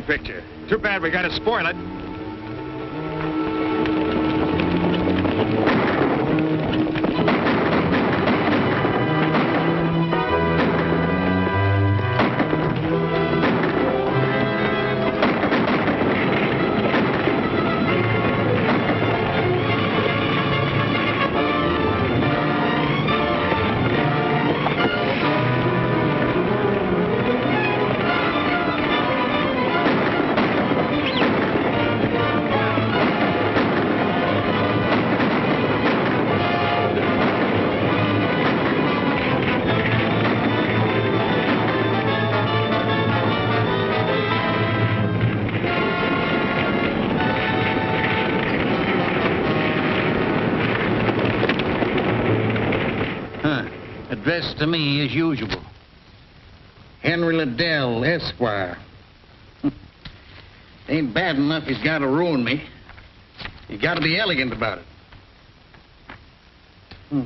picture. Too bad we gotta spoil it. Addressed to me as usual. Henry Liddell, Esquire. Ain't bad enough he's got to ruin me. You got to be elegant about it.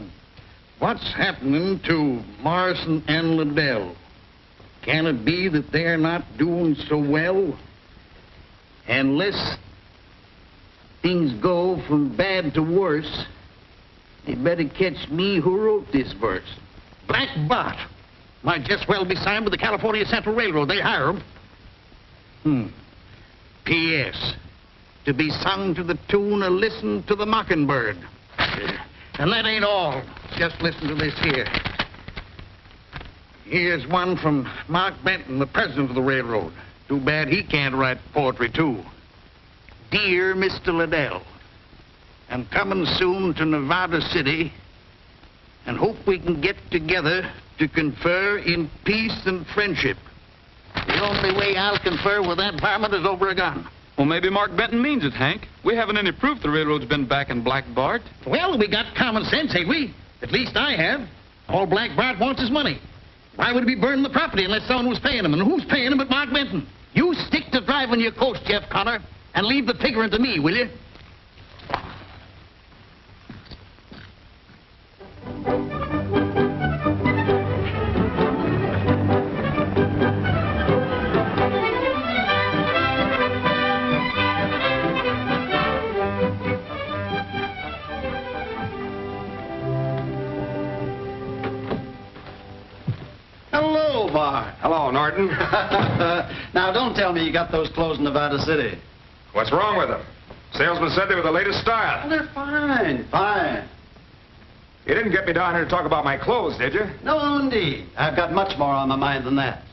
What's happening to Morrison and Liddell? Can it be that they're not doing so well? Unless things go from bad to worse, they better catch me who wrote this verse. Black Bart might just well be signed with the California Central Railroad. They hire him. P.S. To be sung to the tune of Listen to the Mockingbird. And that ain't all. Just listen to this here. Here's one from Mark Benton, the president of the railroad. Too bad he can't write poetry, too. Dear Mr. Liddell, I'm coming soon to Nevada City and hope we can get together to confer in peace and friendship. The only way I'll confer with that varmint is over a gun. Well, maybe Mark Benton means it, Hank. We haven't any proof the railroad's been backing Black Bart. Well, we got common sense, ain't we? At least I have. All Black Bart wants is money. Why would he be burning the property unless someone was paying him? And who's paying him but Mark Benton? You stick to driving your coach, Jeff Connor, and leave the figuring to me, will you? Hello, Bart. Hello, Norton. Now, don't tell me you got those clothes in Nevada City. What's wrong with them? Salesman said they were the latest style. Well, they're fine, fine. You didn't get me down here to talk about my clothes, did you? No, indeed. I've got much more on my mind than that.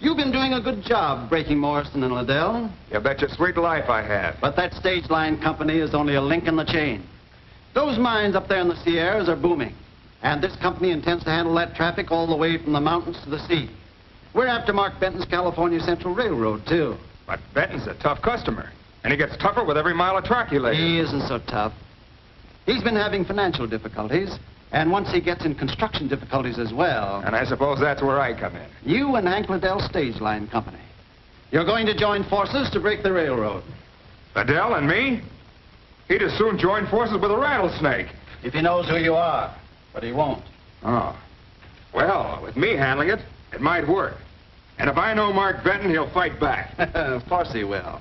You've been doing a good job breaking Morrison and Liddell. You bet your sweet life I have. But that stage line company is only a link in the chain. Those mines up there in the Sierras are booming. And this company intends to handle that traffic all the way from the mountains to the sea. We're after Mark Benton's California Central Railroad, too. But Benton's a tough customer. And he gets tougher with every mile of track he lays. He isn't so tough. He's been having financial difficulties. And once he gets in construction difficulties as well. And I suppose that's where I come in. You and Hank Liddell Stage Line Company. You're going to join forces to break the railroad. Liddell and me? He'd as soon join forces with a rattlesnake. If he knows who you are. But he won't. Oh. Well, with me handling it, it might work. And if I know Mark Benton, he'll fight back. Of course he will.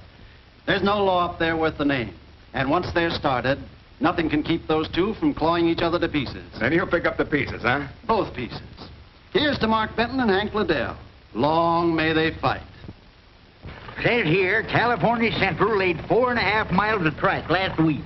There's no law up there worth the name. And once they're started, nothing can keep those two from clawing each other to pieces. Then he'll pick up the pieces, huh? Both pieces. Here's to Mark Benton and Hank Liddell. Long may they fight. Says here, California Central laid 4.5 miles of track last week.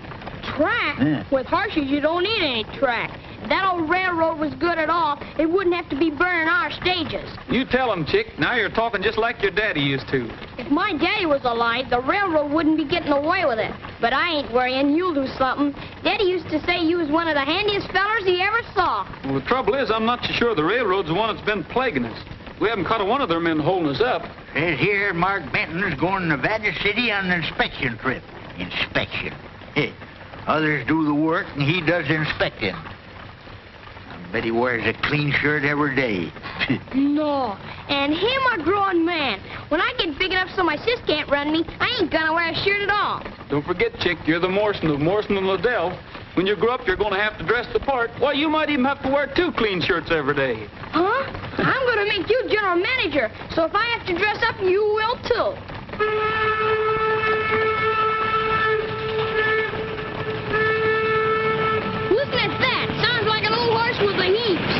Track? Yeah. With horses, you don't need any track. If that old railroad was good at all, it wouldn't have to be burning our stages. You tell him, chick. Now you're talking just like your daddy used to. If my daddy was alive, the railroad wouldn't be getting away with it. But I ain't worrying. You'll do something. Daddy used to say you was one of the handiest fellers he ever saw. Well, the trouble is, I'm not so sure the railroad's the one that's been plaguing us. We haven't caught one of their men holding us up. Says here, Mark Benton's going to Nevada City on an inspection trip. Inspection. Hey, others do the work and he does the inspecting. I bet he wears a clean shirt every day. No. And him a grown man. When I get big enough so my sis can't run me, I ain't gonna wear a shirt at all. Don't forget, chick, you're the Morrison of Morrison and Liddell. When you grow up, you're going to have to dress the part. Why, you might even have to wear 2 clean shirts every day. Huh? I'm gonna make you general manager, so if I have to dress up, you will too. Listen at that. Sounds like an old horse with the heaps.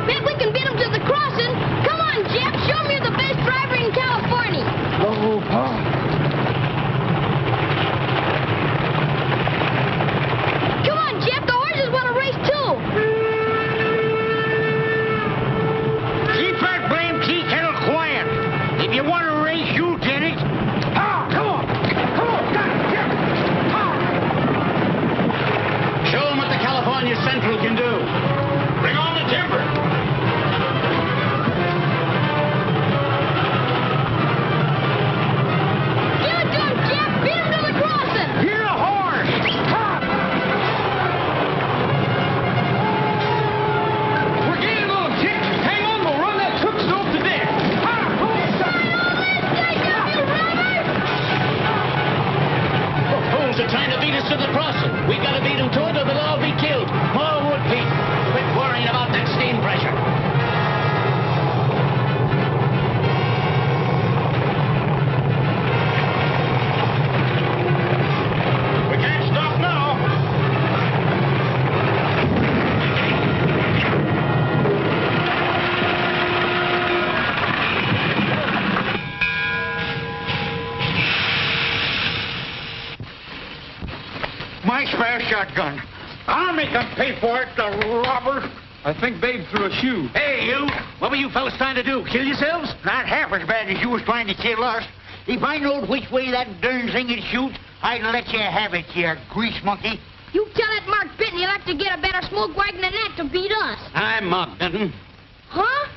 Bet we can beat him to the crossing. Come on, Jeff. Show me you're the best driver in California. Oh, Pa. Come on, Jeff. The horses want to race, too. Keep that blame tea kettle quiet. If you want to race, you did it. Ah, come on. Come on, got it, Jeff. Ah. Show them what the California Central can do. Bring on the timber. Give it to him, Jeff. Beat him to the crossing. You're a horse. Ah. We're getting a little tick. Hang on, we'll run that cook stove to death. Ah, come on, son. Fools are trying to beat us to the crossing. We've got to beat them to it or they'll all be killed. More wood, Pete. Quit worrying about that steam pressure. We can't stop now. My spare shotgun. I'll make them pay for it, the robber. I think Babe threw a shoe. Hey, you. What were you fellas trying to do? Kill yourselves? Not half as bad as you was trying to kill us. If I knowed which way that darn thing would shoot, I'd let you have it, you grease monkey. You tell that Mark Benton he'll have to get a better smoke wagon than that to beat us. I'm Mark Benton. Huh?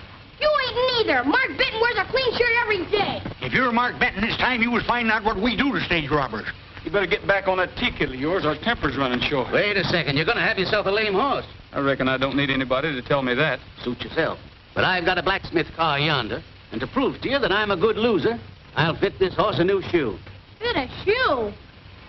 You ain't neither. Mark Benton wears a clean shirt every day. If you're Mark Benton, it's time you was finding out what we do to stage robbers. You better get back on that tea kettle of yours. Our temper's running short. Wait a second. You're going to have yourself a lame horse. I reckon I don't need anybody to tell me that. Suit yourself. But I've got a blacksmith car yonder, and to prove to you that I'm a good loser, I'll fit this horse a new shoe. Fit a shoe?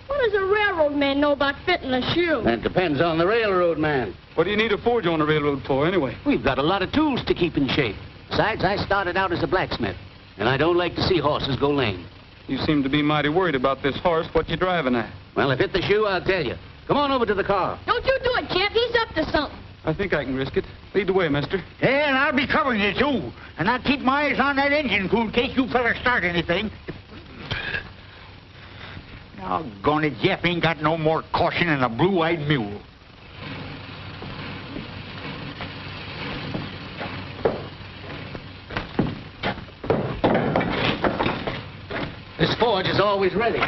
What does a railroad man know about fitting a shoe? That depends on the railroad man. What do you need a forge on the railroad for, anyway? We've got a lot of tools to keep in shape. Besides, I started out as a blacksmith, and I don't like to see horses go lame. You seem to be mighty worried about this horse. What you driving at? Well, if it's the shoe, I'll tell you. Come on over to the car. Don't you do it, Jeff. He's up to something. I think I can risk it. Lead the way, mister. Yeah, and I'll be covering you, too. And I'll keep my eyes on that engine in case you fellas start anything. Doggone it, Jeff ain't got no more caution than a blue-eyed mule. This forge is always ready.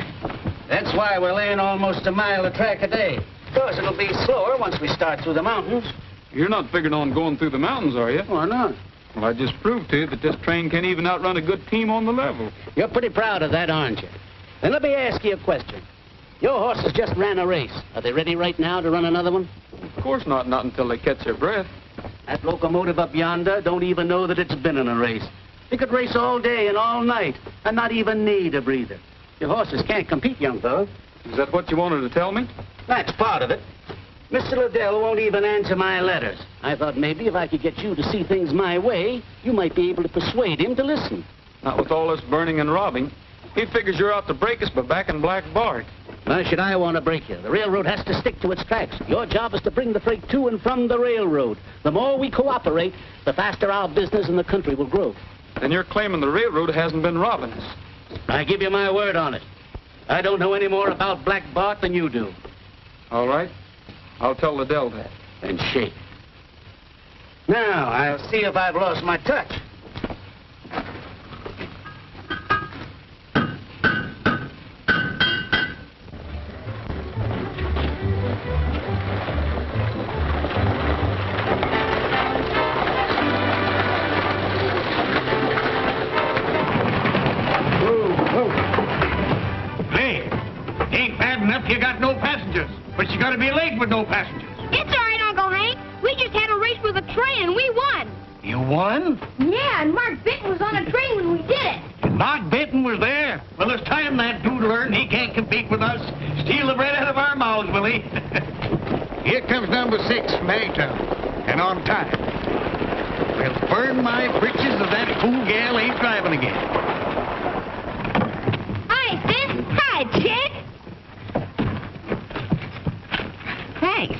That's why we're laying almost a mile of track a day. Of course, it'll be slower once we start through the mountains. You're not figuring on going through the mountains, are you? Why not? Well, I just proved to you that this train can't even outrun a good team on the level. You're pretty proud of that, aren't you? Then let me ask you a question. Your horses just ran a race. Are they ready right now to run another one? Of course not until they catch their breath. That locomotive up yonder don't even know that it's been in a race. It could race all day and all night and not even need a breather. Your horses can't compete, young fellow. Is that what you wanted to tell me? That's part of it. Mr. Liddell won't even answer my letters. I thought maybe if I could get you to see things my way, you might be able to persuade him to listen. Not with all this burning and robbing. He figures you're out to break us by backing Black Bart. Why should I want to break you? The railroad has to stick to its tracks. Your job is to bring the freight to and from the railroad. The more we cooperate, the faster our business in the country will grow. Then you're claiming the railroad hasn't been robbing us. I give you my word on it. I don't know any more about Black Bart than you do. All right. I'll tell Liddell that. And shake. Now, I'll see if I've lost my touch. You got no passengers, but you got to be late with no passengers. It's all right, Uncle Hank. We just had a race with a train, and we won. You won? Yeah, and Mark Benton was on a train when we did it. And Mark Benton was there? Well, it's time that dude learned he can't compete with us. Steal the bread out of our mouths, will he? Here comes number 6 from Hangtown, and on time. Well, burn my britches if that fool gal ain't driving again. Hi, sis. Hi, chick. Thanks.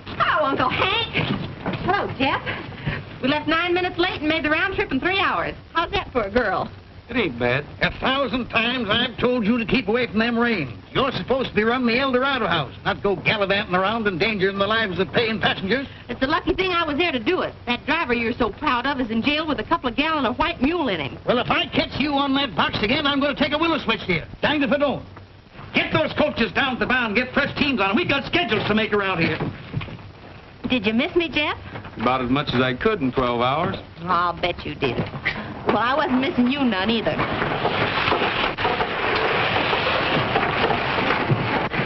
Hello, Uncle Hank. Hello, Jeff. We left 9 minutes late and made the round trip in 3 hours. How's that for a girl? It ain't bad. 1,000 times I've told you to keep away from them reins. You're supposed to be running the El Dorado house, not go gallivanting around endangering the lives of paying passengers. It's a lucky thing I was there to do it. That driver you're so proud of is in jail with a couple of gallon of white mule in him. Well, if I catch you on that box again, I'm going to take a willow switch here. Danged if I don't. Get those coaches down to the bound and get fresh teams on them. We've got schedules to make around here. Did you miss me, Jeff? About as much as I could in 12 hours. I'll bet you did. Well, I wasn't missing you none either.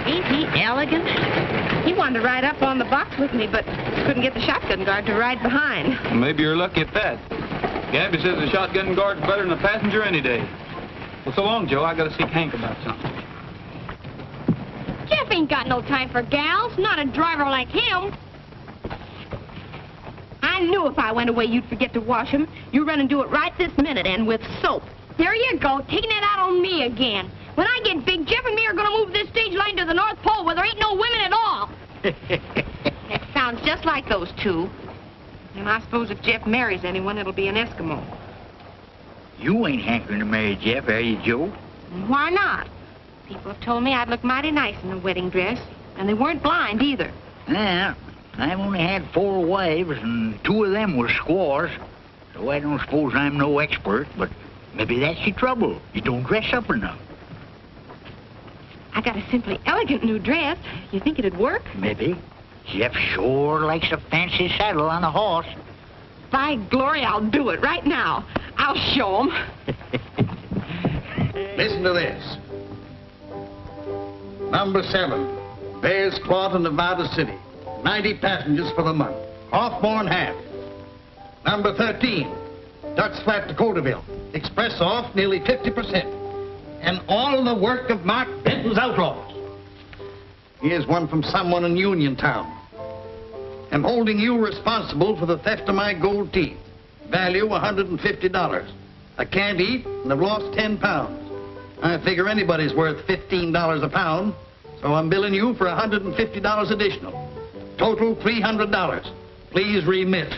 Ain't he elegant? He wanted to ride up on the box with me, but couldn't get the shotgun guard to ride behind. Well, maybe you're lucky at that. Gabby says the shotgun guard's better than a passenger any day. Well, so long, Joe. I got to see Hank about something. Jeff ain't got no time for gals, not a driver like him. I knew if I went away, you'd forget to wash him. You run and do it right this minute, and with soap. There you go, taking it out on me again. When I get big, Jeff and me are going to move this stage line to the North Pole where there ain't no women at all. It sounds just like those two. And I suppose if Jeff marries anyone, it'll be an Eskimo. You ain't hankering to marry Jeff, are you, Joe? Why not? People have told me I'd look mighty nice in a wedding dress. And they weren't blind, either. Yeah, I've only had 4 wives, and 2 of them were squaws. So I don't suppose I'm no expert, but maybe that's your trouble. You don't dress up enough. I got a simply elegant new dress. You think it'd work? Maybe. Jeff sure likes a fancy saddle on a horse. By glory, I'll do it right now. I'll show 'em. Listen to this. Number 7, Bears Claw to Nevada City. 90 passengers for the month. Off-born half. Number 13, Ducks Flat to Coulterville. Express off nearly 50%. And all the work of Mark Benton's outlaws. Here's one from someone in Uniontown. I'm holding you responsible for the theft of my gold teeth. Value $150. I can't eat and I've lost 10 pounds. I figure anybody's worth $15 a pound, so I'm billing you for $150 additional. Total $300. Please remit.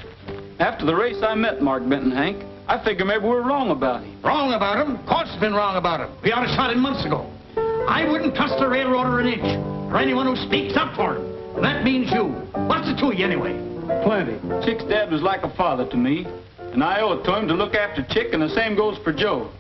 After the race, I met Mark Benton, Hank. I figure maybe we're wrong about him. Wrong about him? Of course it's been wrong about him. We ought to shot him months ago. I wouldn't trust the railroader an inch, or anyone who speaks up for him. And that means you. What's it to you anyway? Plenty. Chick's dad was like a father to me, and I owe it to him to look after Chick, and the same goes for Joe.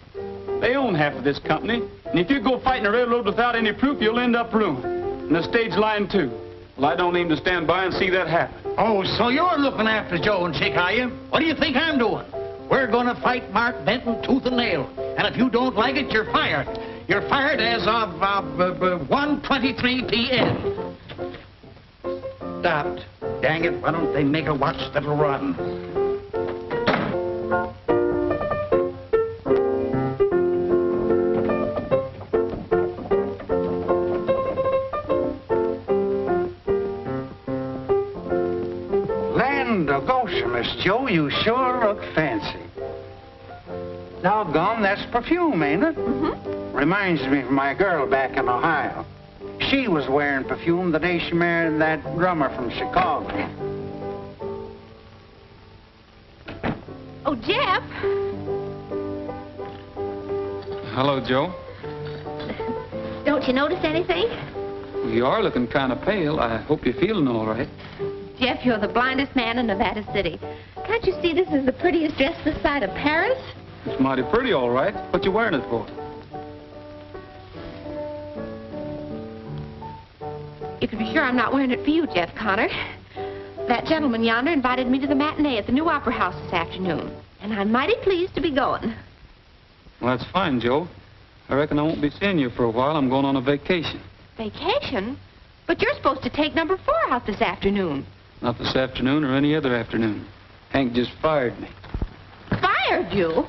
They own half of this company, and if you go fighting a railroad without any proof, you'll end up ruined. And the stage line, too. Well, I don't aim to stand by and see that happen. Oh, so you're looking after Joe and Chick, are you? What do you think I'm doing? We're going to fight Mark Benton tooth and nail. And if you don't like it, you're fired. You're fired as of 1:23 p.m. Stopped. Dang it, why don't they make a watch that'll run? Miss Joe, you sure look fancy. Doggone, that's perfume, ain't it? Mm-hmm. Reminds me of my girl back in Ohio. She was wearing perfume the day she married that drummer from Chicago. Oh, Jeff. Hello, Joe. Don't you notice anything? You are looking kind of pale. I hope you're feeling all right. Jeff, you're the blindest man in Nevada City. Can't you see this is the prettiest dress this side of Paris? It's mighty pretty, all right. What you wearing it for? You can be sure I'm not wearing it for you, Jeff Connor. That gentleman yonder invited me to the matinee at the new opera house this afternoon, and I'm mighty pleased to be going. Well, that's fine, Joe. I reckon I won't be seeing you for a while. I'm going on a vacation. Vacation? But you're supposed to take number 4 out this afternoon. Not this afternoon or any other afternoon. Hank just fired me. Fired you?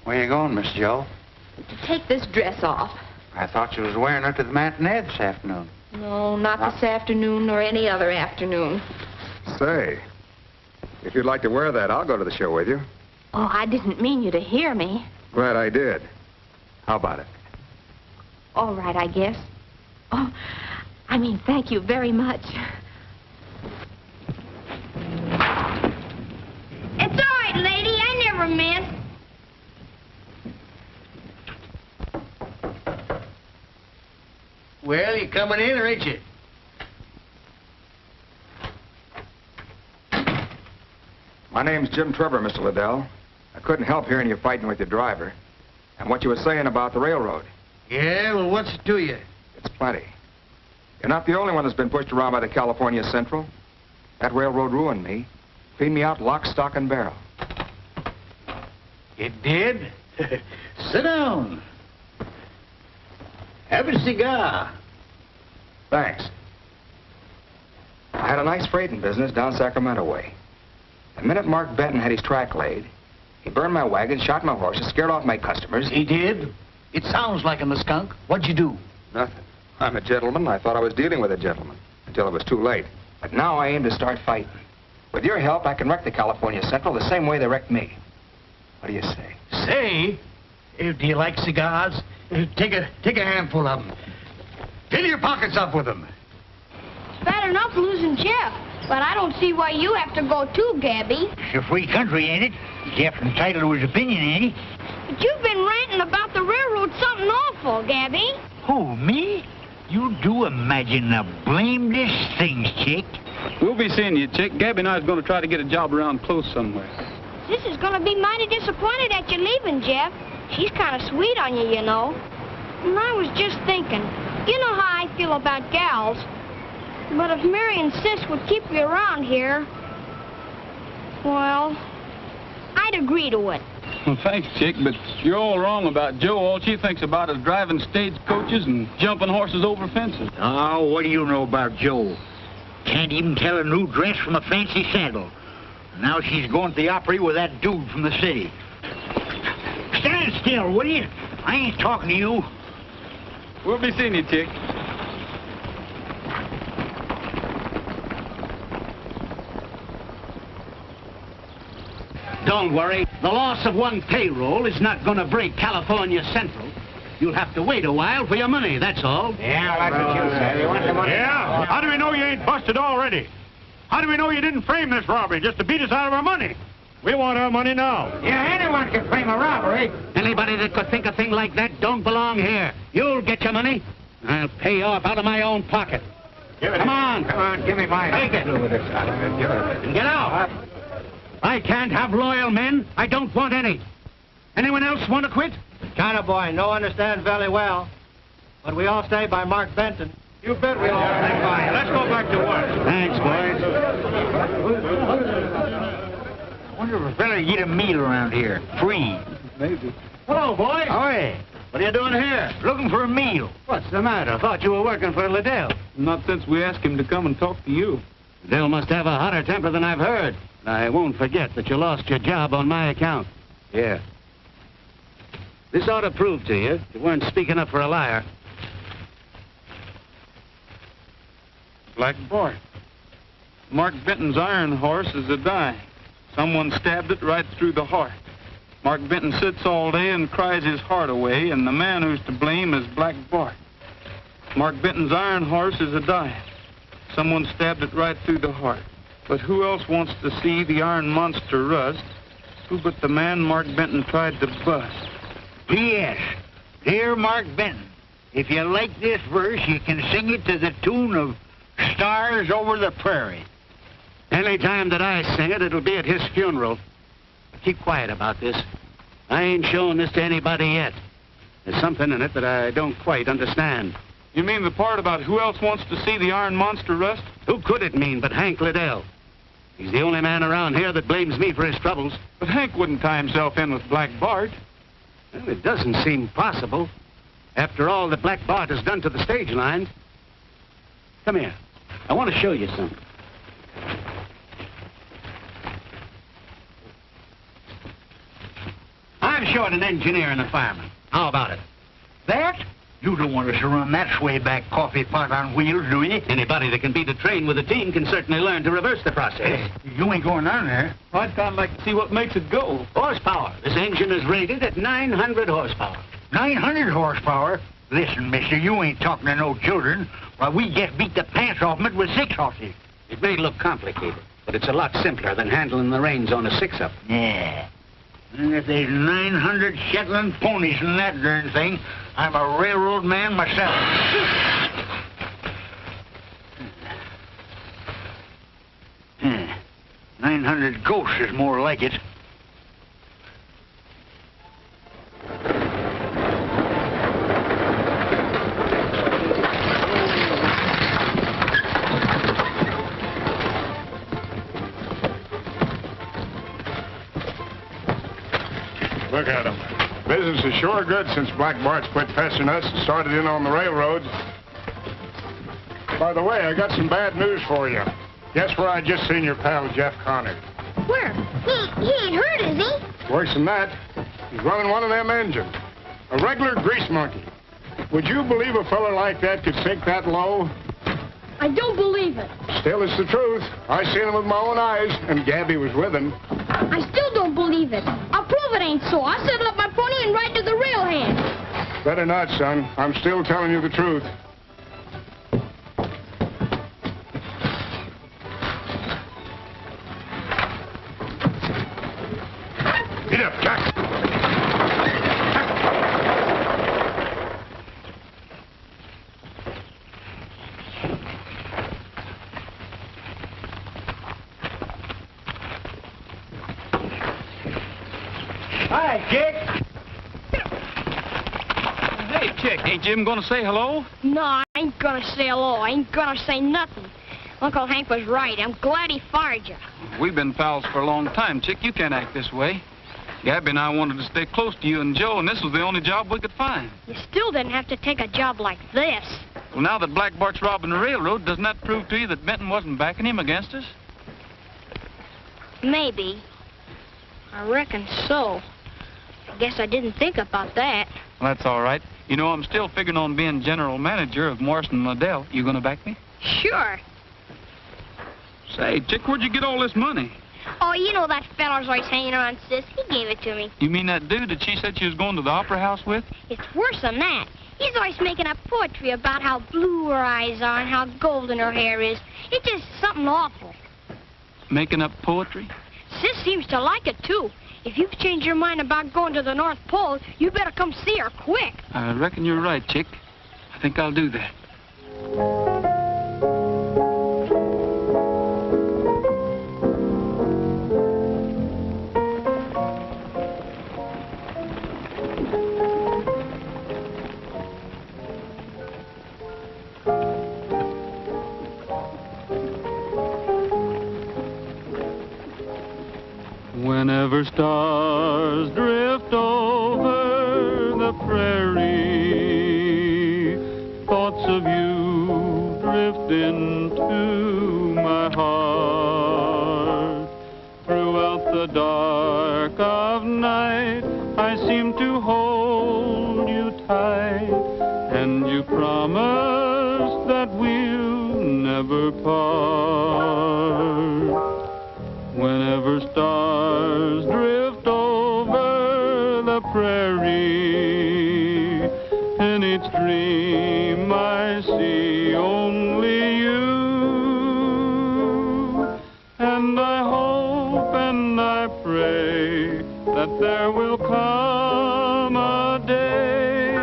Where you going, Miss Joe? To take this dress off. I thought you was wearing her to the matinee this afternoon. No, not this afternoon nor any other afternoon. Say, if you'd like to wear that, I'll go to the show with you. Oh, I didn't mean you to hear me. Glad I did. How about it? All right, I guess. Oh, I mean, thank you very much. It's all right, lady. I never meant. Well, you coming in, or ain't you? My name's Jim Trevor, Mr. Liddell. I couldn't help hearing you fighting with your driver. And what you were saying about the railroad. Yeah, well, what's it to you? It's plenty. You're not the only one that's been pushed around by the California Central. That railroad ruined me. Cleaned me out lock, stock, and barrel. It did? Sit down. Have a cigar. Thanks. I had a nice freighting business down Sacramento way. The minute Mark Benton had his track laid, he burned my wagon, shot my horses, scared off my customers. He did? It sounds like him, the skunk. What'd you do? Nothing. I'm a gentleman. I thought I was dealing with a gentleman until it was too late. But now I aim to start fighting. With your help, I can wreck the California Central the same way they wrecked me. What do you say? Say? Do you like cigars? Take a handful of them. Fill your pockets up with them. It's bad enough losing Jeff, but I don't see why you have to go too, Gabby. It's a free country, ain't it? Jeff's entitled to his opinion, ain't he? But you've been ranting about the railroad something awful, Gabby. Who, me? You do imagine the blamedest things, chick. We'll be seeing you, Chick. Gabby and I is going to try to get a job around close somewhere. Sis is going to be mighty disappointed at you leaving, Jeff. She's kind of sweet on you, you know. And I was just thinking, you know how I feel about gals. But if Mary and Sis would keep you around here, well, I'd agree to it. Well, thanks, Chick, but you're all wrong about Jo. All she thinks about is driving stagecoaches and jumping horses over fences. Oh, what do you know about Jo? Can't even tell a new dress from a fancy sandal. Now she's going to the Opry with that dude from the city. Stand still, will you? I ain't talking to you. We'll be seeing you, Chick. Don't worry. The loss of one payroll is not going to break California Central. You'll have to wait a while for your money, that's all. Yeah, that's what you said. You want the money? Yeah? How do we know you ain't busted already? How do we know you didn't frame this robbery just to beat us out of our money? We want our money now. Yeah, anyone can frame a robbery. Anybody that could think a thing like that don't belong here. You'll get your money. I'll pay you off out of my own pocket. Come on. Come on, give me mine. Take it. And get out. I can't have loyal men. I don't want any. Anyone else want to quit? China boy, no understand very well. But we all stay by Mark Benton. You bet we all stay by. Let's go back to work. Thanks, boys. I wonder if a fella get a meal around here. Free. Maybe. Hello, boys. Howdy. What are you doing here? Looking for a meal. What's the matter? Thought you were working for Liddell. Not since we asked him to come and talk to you. Liddell must have a hotter temper than I've heard. I won't forget that you lost your job on my account. Yeah. This ought to prove to you you weren't speaking up for a liar. Black Bart. Mark Benton's iron horse is a die. Someone stabbed it right through the heart. Mark Benton sits all day and cries his heart away, and the man who's to blame is Black Bart. Mark Benton's iron horse is a die. Someone stabbed it right through the heart. But who else wants to see the iron monster rust? Who but the man Mark Benton tried to bust? P.S. Dear Mark Benton, if you like this verse, you can sing it to the tune of Stars Over the Prairie. Any time that I sing it, it'll be at his funeral. Keep quiet about this. I ain't shown this to anybody yet. There's something in it that I don't quite understand. You mean the part about who else wants to see the iron monster rust? Who could it mean but Hank Liddell? He's the only man around here that blames me for his troubles. But Hank wouldn't tie himself in with Black Bart. Well, it doesn't seem possible. After all that Black Bart has done to the stage line. Come here. I want to show you something. I'm short an engineer and a fireman. How about it? That You don't want us to run that swayback coffee pot on wheels, do you? Anybody that can beat a train with a team can certainly learn to reverse the process. You ain't going down there. I'd kind of like to see what makes it go. Horsepower. This engine is rated at 900 horsepower. 900 horsepower? Listen, mister, you ain't talking to no children. Why, we just beat the pants off 'em it with 6 horses. It may look complicated, but it's a lot simpler than handling the reins on a 6-up. Yeah. And if there's 900 Shetland ponies in that darn thing, I'm a railroad man myself. 900 ghosts is more like it. Look at him. Business is sure good since Black Bart's quit pestering us and started in on the railroad. By the way, I got some bad news for you. Guess where I just seen your pal, Jeff Connor? Where? He ain't hurt, is he? Worse than that, he's running one of them engines. A regular grease monkey. Would you believe a fella like that could sink that low? I don't believe it. Still, it's the truth. I seen him with my own eyes, and Gabby was with him. I still don't believe it. I'll prove it ain't so. I'll saddle up my pony and ride to the rail hand. Better not, son. I'm still telling you the truth. Get up, Jack. Hi, Chick. Hey, Chick, ain't Jim gonna say hello? No, I ain't gonna say hello. I ain't gonna say nothing. Uncle Hank was right. I'm glad he fired you. We've been pals for a long time, Chick. You can't act this way. Gabby and I wanted to stay close to you and Joe, and this was the only job we could find. You still didn't have to take a job like this. Well, now that Black Bart's robbing the railroad, doesn't that prove to you that Benton wasn't backing him against us? Maybe. I reckon so. I guess I didn't think about that. Well, that's all right. You know, I'm still figuring on being general manager of Morrison & Liddell. You gonna back me? Sure. Say, Chick, where'd you get all this money? Oh, you know that feller's always hanging around, sis. He gave it to me. You mean that dude that she said she was going to the opera house with? It's worse than that. He's always making up poetry about how blue her eyes are and how golden her hair is. It's just something awful. Making up poetry? Sis seems to like it, too. If you've changed your mind about going to the North Pole, you better come see her quick. I reckon you're right, Chick. I think I'll do that. Whenever stars drift over the prairie, thoughts of you drift into my heart. Throughout the dark of night, I seem to hold you tight, and you promise that we'll never part. Whenever stars drift over the prairie, in each dream I see only you. And I hope and I pray that there will come a day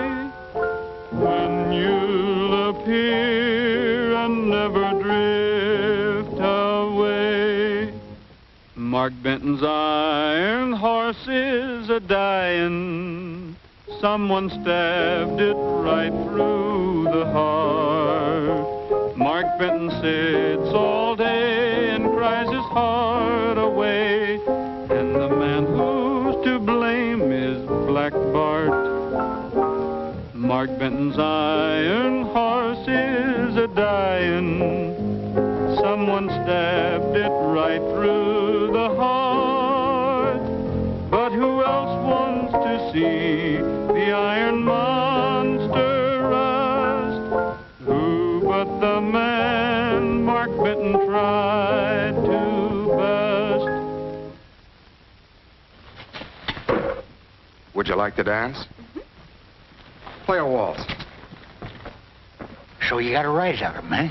when you'll appear and never drift away. Mark Benton's iron horse is a-dying. Someone stabbed it right through the heart. Mark Benton sits all day and cries his heart away. And the man who's to blame is Black Bart. Mark Benton's iron horse is a-dying. Someone stabbed it right through the heart. But who else wants to see the iron monster Would you like to dance? Play a waltz. So you got a rise out of him, eh?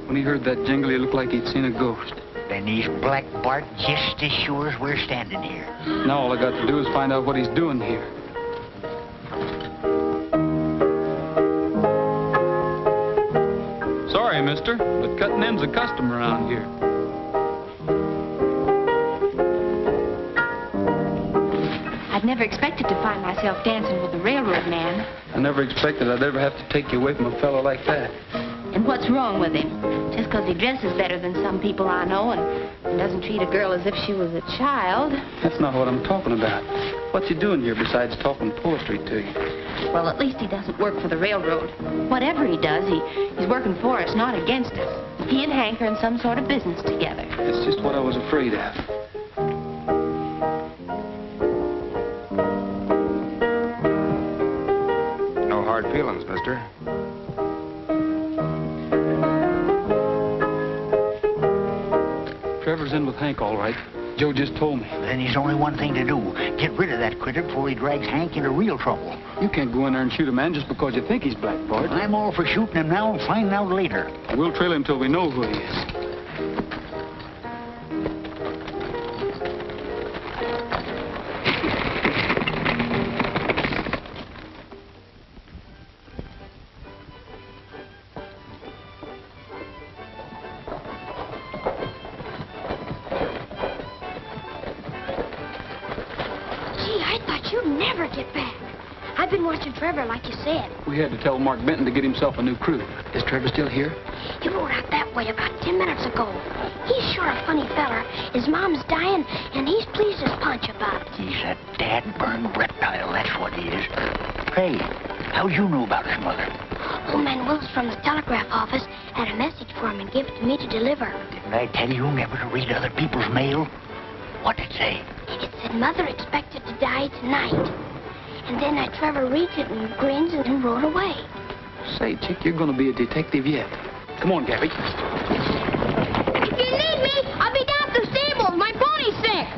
When he heard that jingle, he looked like he'd seen a ghost. Then he's Black Bart just as sure as we're standing here. Now all I got to do is find out what he's doing here. Sorry, mister, but cutting in's a custom around here. I'd never expected to find myself dancing with a railroad man. I never expected I'd ever have to take you away from a fellow like that. And what's wrong with him? Just because he dresses better than some people I know and doesn't treat a girl as if she was a child. That's not what I'm talking about. What's he doing here besides talking poetry to you? Well, at least he doesn't work for the railroad. Whatever he does, he's working for us, not against us. He and Hank are in some sort of business together. That's just what I was afraid of. No hard feelings, mister. Trevor's in with Hank, all right. Joe just told me. Then there's only one thing to do. Get rid of that critter before he drags Hank into real trouble. You can't go in there and shoot a man just because you think he's Black Bart. I'm all for shooting him now and finding out later. We'll trail him till we know who he is. Trevor, like you said. We had to tell Mark Benton to get himself a new crew. Is Trevor still here? He rode out that way about 10 minutes ago. He's sure a funny feller. His mom's dying, and he's pleased as punch about it. He's a dad-burned reptile, that's what he is. Hey, how'd you know about his mother? Old man Willis from the telegraph office had a message for him and gave it to me to deliver. Didn't I tell you never to read other people's mail? What'd it say? It said Mother expected to die tonight. And then Trevor reads it and grins and rode away. Say, Chick, you're going to be a detective yet. Come on, Gabby. If you need me, I'll be down at the stables. My pony's sick.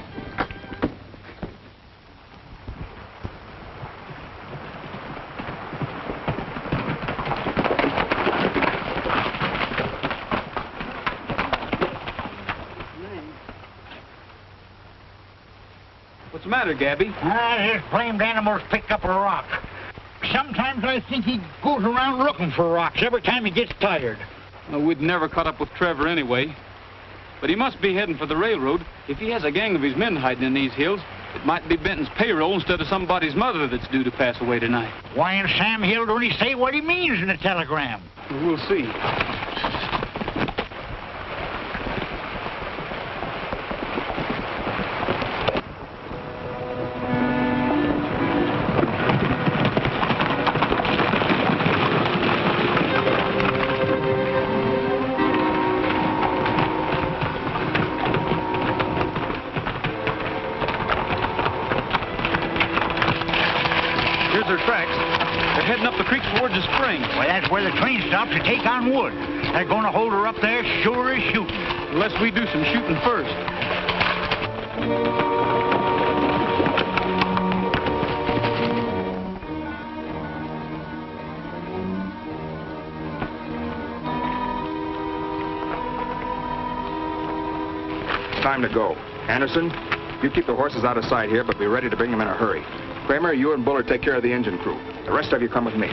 What's the matter, Gabby? This blamed animal's picked up a rock. Sometimes I think he goes around looking for rocks every time he gets tired. Well, we'd never caught up with Trevor anyway. But he must be heading for the railroad. If he has a gang of his men hiding in these hills, it might be Benton's payroll instead of somebody's mother that's due to pass away tonight. Why in Sam Hill don't he say what he means in the telegram? We'll see. Well, that's where the train stops to take on wood. They're going to hold her up there sure as shooting. Unless we do some shooting first. It's time to go. Anderson, you keep the horses out of sight here, but be ready to bring them in a hurry. Kramer, you and Bullard take care of the engine crew. The rest of you come with me.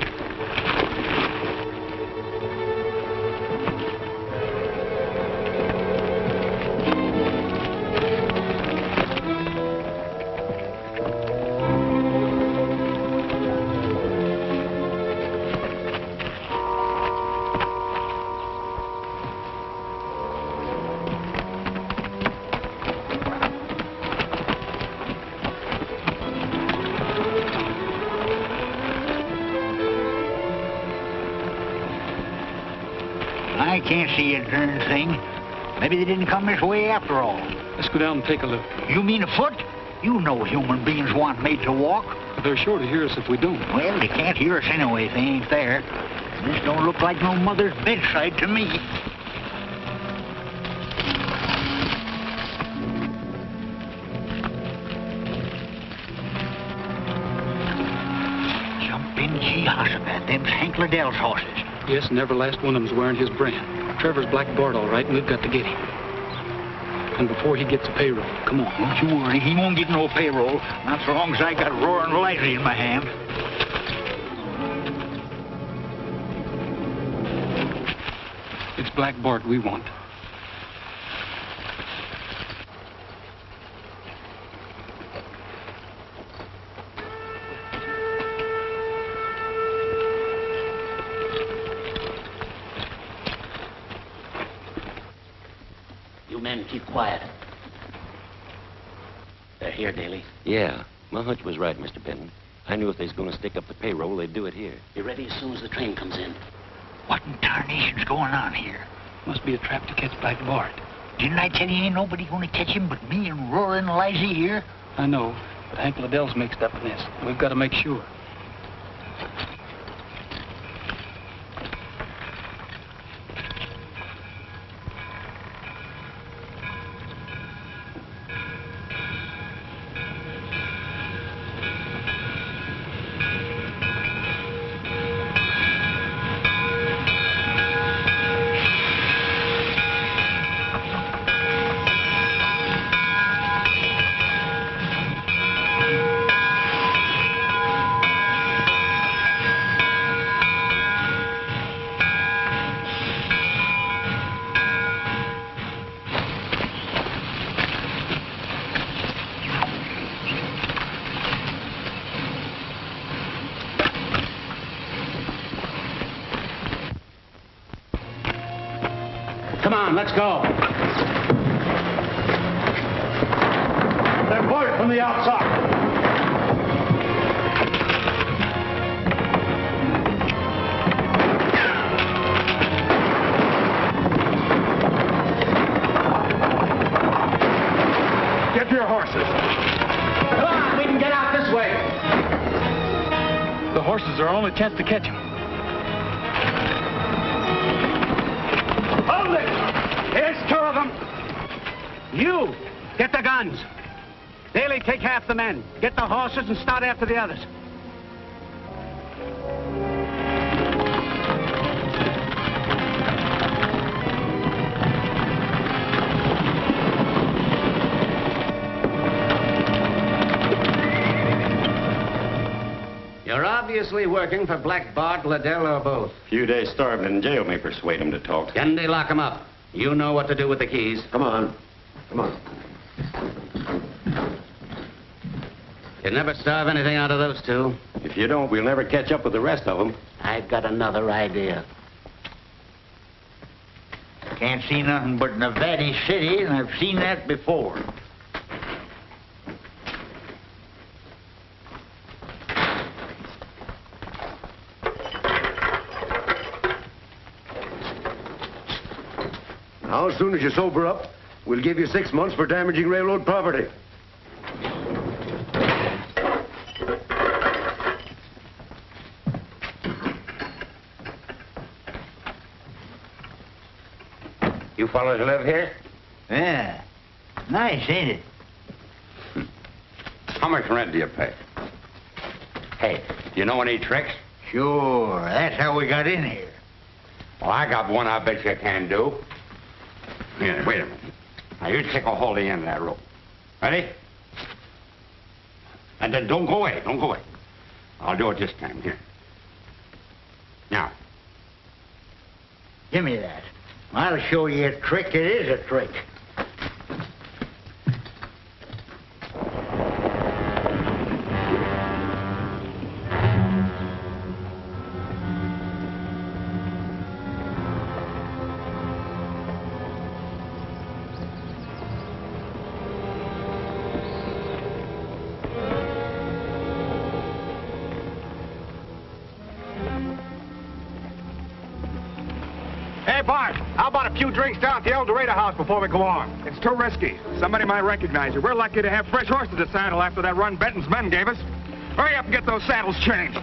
I can't see a darn thing. Maybe they didn't come this way after all. Let's go down and take a look. You mean afoot? You know human beings weren't made to walk. They're sure to hear us if we don't. Well, they can't hear us anyway if they ain't there. This don't look like no mother's bedside to me. Jehoshaphat, them's Hank Liddell's horses. Yes, and every last one of them's wearing his brand. Trevor's Black Bart, all right, and we've got to get him. And before he gets a payroll, come on. Don't you worry, he won't get no payroll, not so long as I got roaring lightly in my hand. It's Black Bart we want. You men keep quiet. They're here, Daly. Yeah, my hunch was right, Mr. Benton. I knew if they was going to stick up the payroll, they'd do it here. Be ready as soon as the train comes in. What in tarnation's going on here? Must be a trap to catch Black Bart. Didn't I tell you ain't nobody going to catch him but me and roaring Lizy here? I know, but Hank Liddell's mixed up in this. We've got to make sure. Come on, let's go. They're Bart from the outside. Get your horses. Come on, we can get out this way. The horses are our only chance to catch him. Hold it! Here's two of them. You, get the guns. Daly, take half the men. Get the horses and start after the others. You're obviously working for Black Bart, Liddell, or both. Few days starving in jail may persuade him to talk. Kennedy, lock him up. You know what to do with the keys. Come on. Come on. You never starve anything out of those two. If you don't, we'll never catch up with the rest of them. I've got another idea. Can't see nothing but Nevada City, and I've seen that before. Now, as soon as you sober up, we'll give you 6 months for damaging railroad property. You fellas live here? Yeah. Nice, ain't it? How much rent do you pay? Hey, do you know any tricks? Sure. That's how we got in here. Well, I got one I bet you can do. Here, wait a minute. Now, you take a hold of the end of that rope. Ready? And then don't go away. Don't go away. I'll do it this time. Here. Now. Give me that. I'll show you a trick. It is a trick. Hey, Bart, how about a few drinks down at the El Dorado house before we go on? It's too risky. Somebody might recognize you. We're lucky to have fresh horses to saddle after that run Benton's men gave us. Hurry up and get those saddles changed.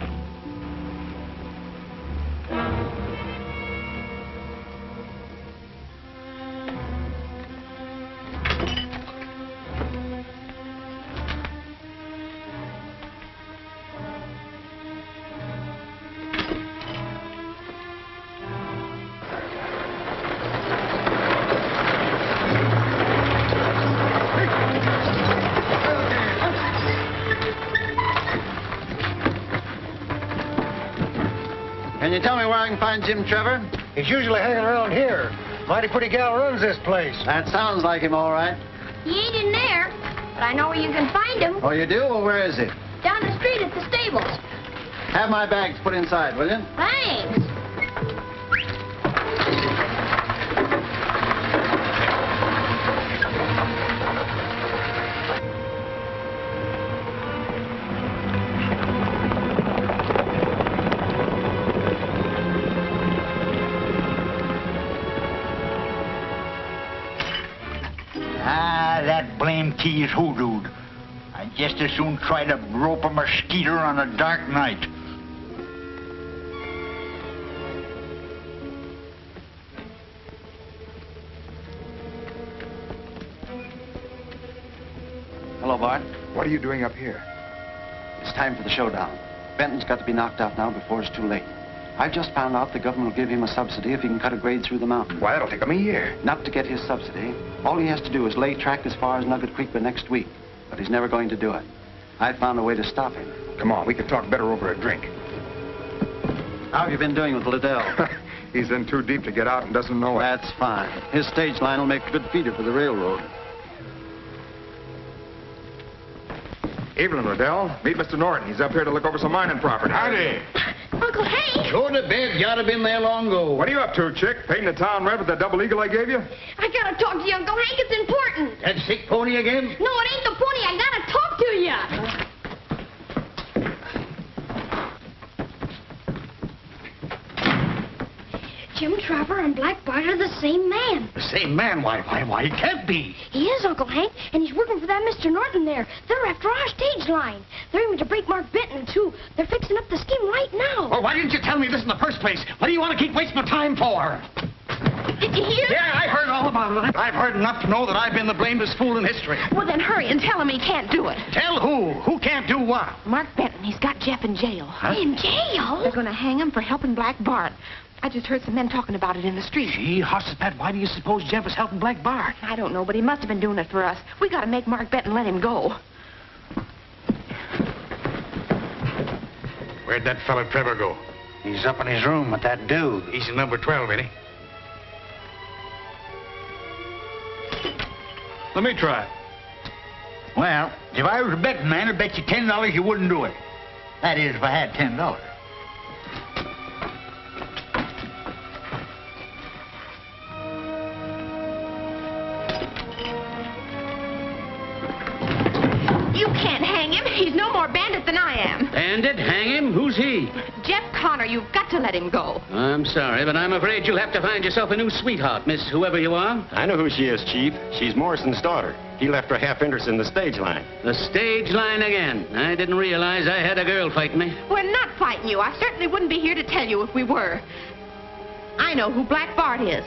Can you tell me where I can find Jim Trevor? He's usually hanging around here. Mighty pretty gal runs this place. That sounds like him, all right. He ain't in there, but I know where you can find him. Oh, you do? Well, where is he? Down the street at the stables. Have my bags put inside, will you? Thanks. That blame key is hoodooed. I'd just as soon try to rope a mosquito on a dark night. Hello, Bart. What are you doing up here? It's time for the showdown. Benton's got to be knocked out now before it's too late. I've just found out the government will give him a subsidy if he can cut a grade through the mountain. Why, that'll take him a year. Not to get his subsidy. All he has to do is lay track as far as Nugget Creek by next week. But he's never going to do it. I found a way to stop him. Come on, we can talk better over a drink. How have you been doing with Liddell? He's in too deep to get out and doesn't know it. That's fine. His stage line will make a good feeder for the railroad. Evening, Liddell. Meet Mr. Norton. He's up here to look over some mining property. Howdy. Uncle Hank! Go to bed. You ought to been there long ago. What are you up to, chick? Painting the town red with that double eagle I gave you? I gotta talk to you, Uncle Hank. It's important. That sick pony again? No, it ain't the pony. I gotta talk to you. Jim Trevor and Black Bart are the same man. The same man? Why, he can't be. He is, Uncle Hank, and he's working for that Mr. Norton there. They're after our stage line. They're aiming to break Mark Benton, too. They're fixing up the scheme right now. Well, why didn't you tell me this in the first place? What do you want to keep wasting my time for? Did you hear? Yeah, I heard all about it. I've heard enough to know that I've been the blameless fool in history. Well, then hurry and tell him he can't do it. Tell who? Who can't do what? Mark Benton, he's got Jeff in jail. Huh? In jail? They're going to hang him for helping Black Bart. I just heard some men talking about it in the street. Gee, Hossipet, why do you suppose Jeff is helping Black Bart? I don't know, but he must have been doing it for us. We got to make Mark Benton let him go. Where'd that fella Trevor go? He's up in his room with that dude. He's in number 12, ain't he? Let me try it. Well, if I was a betting man, I'd bet you $10 you wouldn't do it. That is, if I had $10. You can't hang him. He's no more bandit than I am. Bandit? Hang him? Who's he? Jeff Connor, you've got to let him go. I'm sorry, but I'm afraid you'll have to find yourself a new sweetheart, Miss whoever you are. I know who she is, Chief. She's Morrison's daughter. He left her half interest in the stage line. The stage line again. I didn't realize I had a girl fighting me. We're not fighting you. I certainly wouldn't be here to tell you if we were. I know who Black Bart is.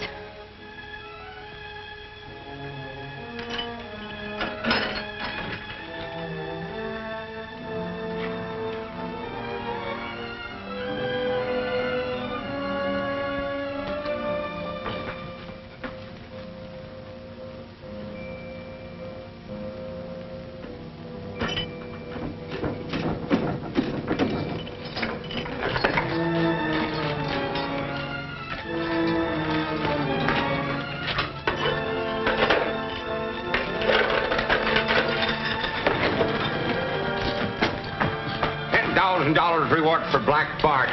$10,000 reward for Black Bart.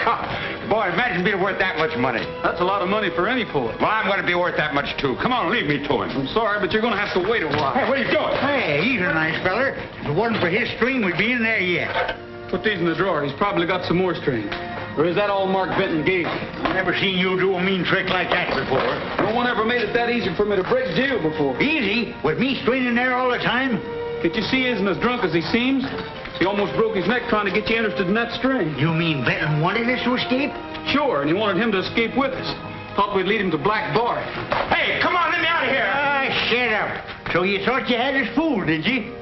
Boy, imagine being worth that much money. That's a lot of money for any poet. Well, I'm going to be worth that much, too. Come on, leave me to him. I'm sorry, but you're going to have to wait a while. Hey, what are you doing? Hey, he's a nice feller. If it wasn't for his string, we'd be in there yet. Put these in the drawer. He's probably got some more string. Or is that all Mark Benton gave you? I've never seen you do a mean trick like that before. No one ever made it that easy for me to break jail before. Easy? With me straining there all the time? Can't you see he isn't as drunk as he seems? He almost broke his neck trying to get you interested in that string. You mean Benton wanted us to escape? Sure, and he wanted him to escape with us. Thought we'd lead him to Black Bart. Hey, come on, let me out of here. Ah, shut up. So you thought you had us fooled, did you?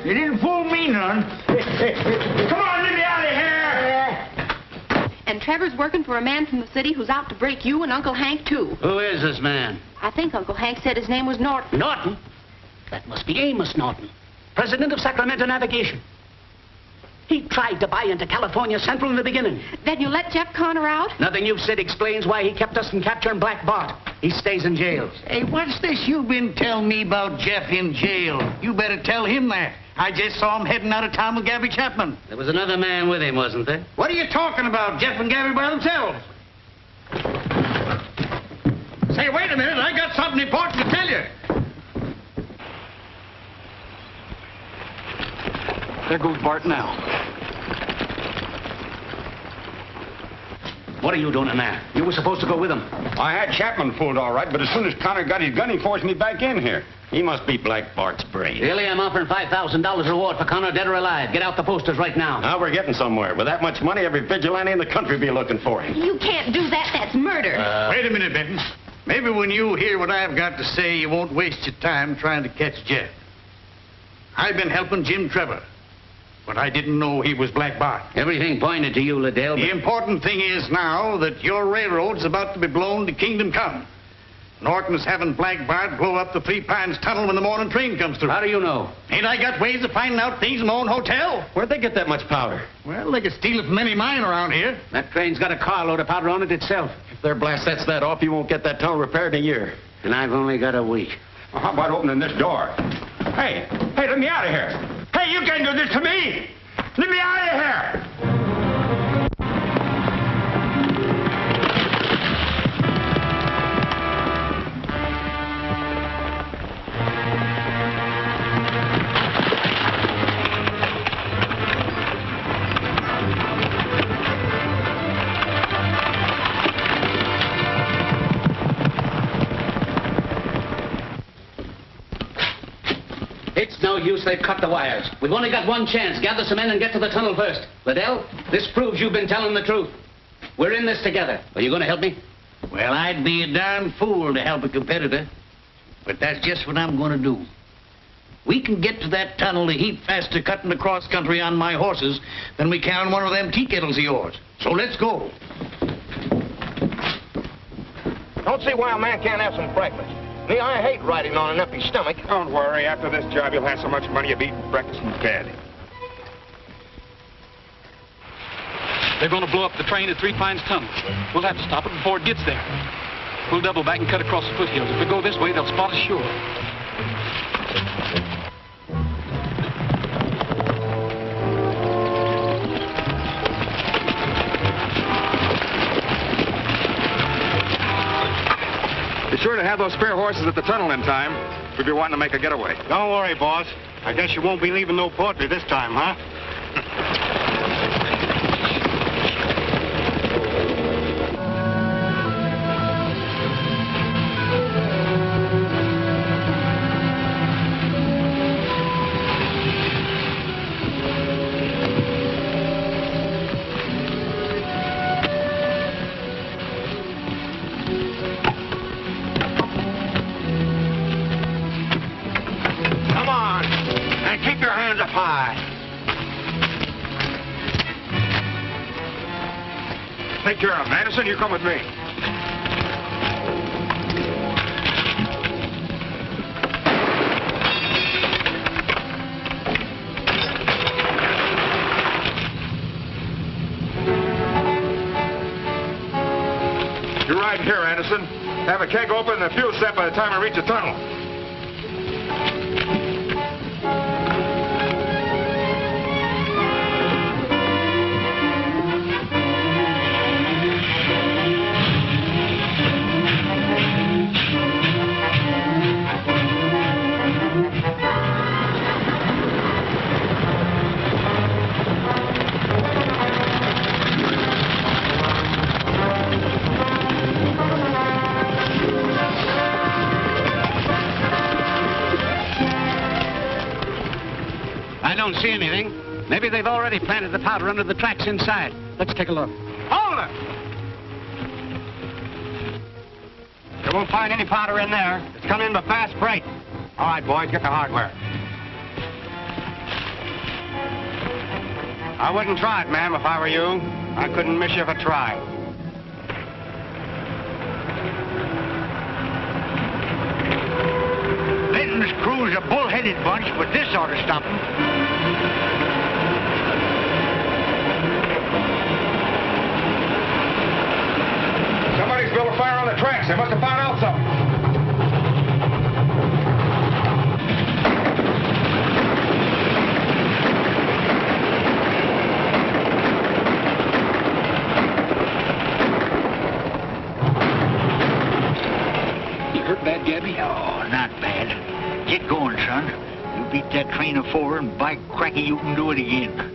You didn't fool me none. Come on, let me out of here. And Trevor's working for a man from the city who's out to break you and Uncle Hank, too. Who is this man? I think Uncle Hank said his name was Norton. Norton? That must be Amos Norton, president of Sacramento Navigation. He tried to buy into California Central in the beginning. Then you let Jeff Connor out? Nothing you've said explains why he kept us from capturing Black Bart. He stays in jail. Hey, what's this you've been telling me about Jeff in jail? You better tell him that. I just saw him heading out of town with Gabby Chapman. There was another man with him, wasn't there? What are you talking about? Jeff and Gabby by themselves. Say, wait a minute. I got something important to tell you. There goes Bart now. What are you doing in there? You were supposed to go with him. I had Chapman fooled all right, but as soon as Connor got his gun, he forced me back in here. He must be Black Bart's brain. Really, I'm offering $5,000 reward for Connor, dead or alive. Get out the posters right now. Now we're getting somewhere. With that much money, every vigilante in the country will be looking for him. You can't do that. That's murder. Wait a minute, Benton. Maybe when you hear what I've got to say, you won't waste your time trying to catch Jeff. I've been helping Jim Trevor, but I didn't know he was Black Bart. Everything pointed to you, Liddell. The important thing is now that your railroad's about to be blown to kingdom come. Norton's having Black Bart blow up the Three Pines Tunnel when the morning train comes through. How do you know? Ain't I got ways of finding out things in my own hotel? Where'd they get that much powder? Well, they could steal it from any mine around here. That train's got a carload of powder on it itself. If their blast sets that off, you won't get that tunnel repaired in a year. And I've only got a week. Well, how about opening this door? Hey, let me out of here. Hey, you can't do this to me. Let me out of here. It's no use, they've cut the wires. We've only got one chance. Gather some men and get to the tunnel first. Liddell, this proves you've been telling the truth. We're in this together. Are you going to help me? Well, I'd be a darn fool to help a competitor. But that's just what I'm going to do. We can get to that tunnel a heap faster cutting across country on my horses than we can on one of them tea kettles of yours. So let's go. Don't see why a man can't have some breakfast. Me, I hate riding on an empty stomach. Don't worry. After this job, you'll have so much money you'll be eating breakfast in bed. They're going to blow up the train at Three Pines Tunnel. We'll have to stop it before it gets there. We'll double back and cut across the foothills. If we go this way, they'll spot us sure. Be sure to have those spare horses at the tunnel in time. We'll be wanting to make a getaway. Don't worry, boss. I guess you won't be leaving no poetry this time, huh? Take care of him. Anderson, you come with me. You're riding here, Anderson. Have a keg open and the fuel set by the time we reach the tunnel. I don't see anything. Maybe they've already planted the powder under the tracks inside. Let's take a look. Hold it! You won't find any powder in there. It's come in by fast freight. All right, boys, get the hardware. I wouldn't try it, ma'am, if I were you. I couldn't miss you if I tried. Benton's crew's a bull-headed bunch, but this ought to stop them. the tracks. They must have found out something. Bad, Gabby? Oh, not bad. Get going, son. You beat that train of 4, and by cracky, you can do it again.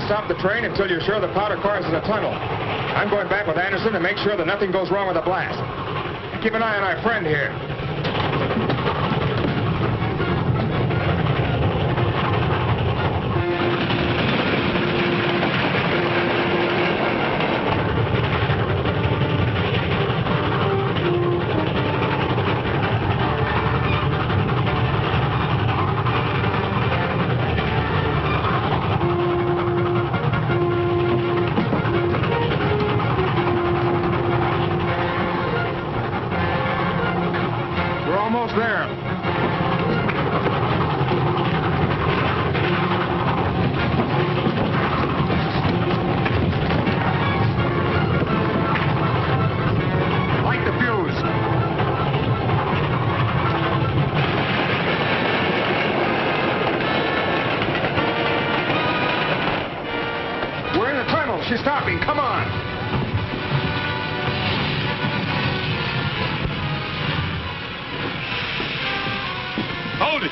Stop the train until you're sure the powder car is in the tunnel. I'm going back with Anderson to make sure that nothing goes wrong with the blast. Keep an eye on our friend here. She's stopping. Come on. Hold it.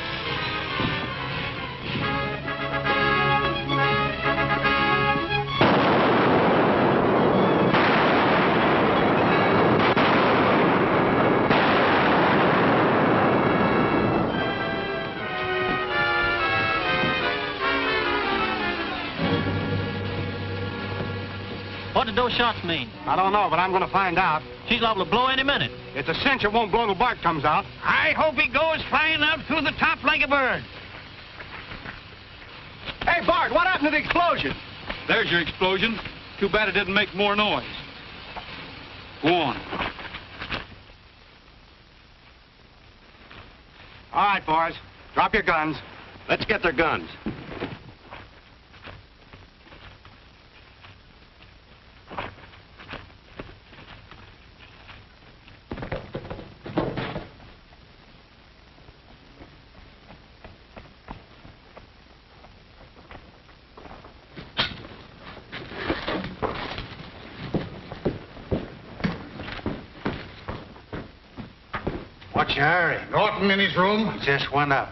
What did those shots mean? I don't know, but I'm going to find out. She's liable to blow any minute. It's a cinch it won't blow till Bart comes out. I hope he goes flying out through the top like a bird. Hey, Bart, what happened to the explosion? There's your explosion. Too bad it didn't make more noise. Go on. All right, boys. Drop your guns. Let's get their guns. What's your hurry? Norton in his room? Just went up.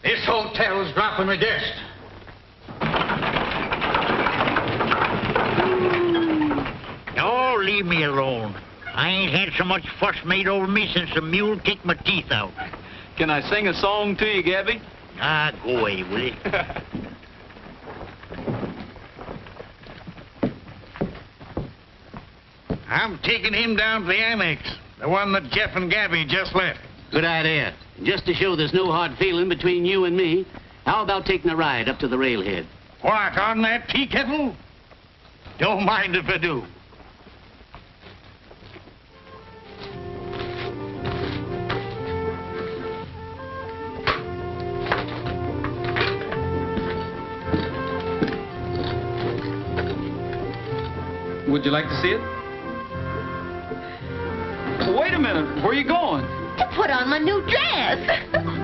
This hotel's dropping a guest. Oh, leave me alone. I ain't had so much fuss made over me since the mule kicked my teeth out. Can I sing a song to you, Gabby? Ah, go away, will you? I'm taking him down to the annex, the one that Jeff and Gabby just left. Good idea. Just to show there's no hard feeling between you and me, how about taking a ride up to the railhead? What, on that tea kettle? Don't mind if I do. Would you like to see it? Wait a minute. Where are you going? To put on my new dress.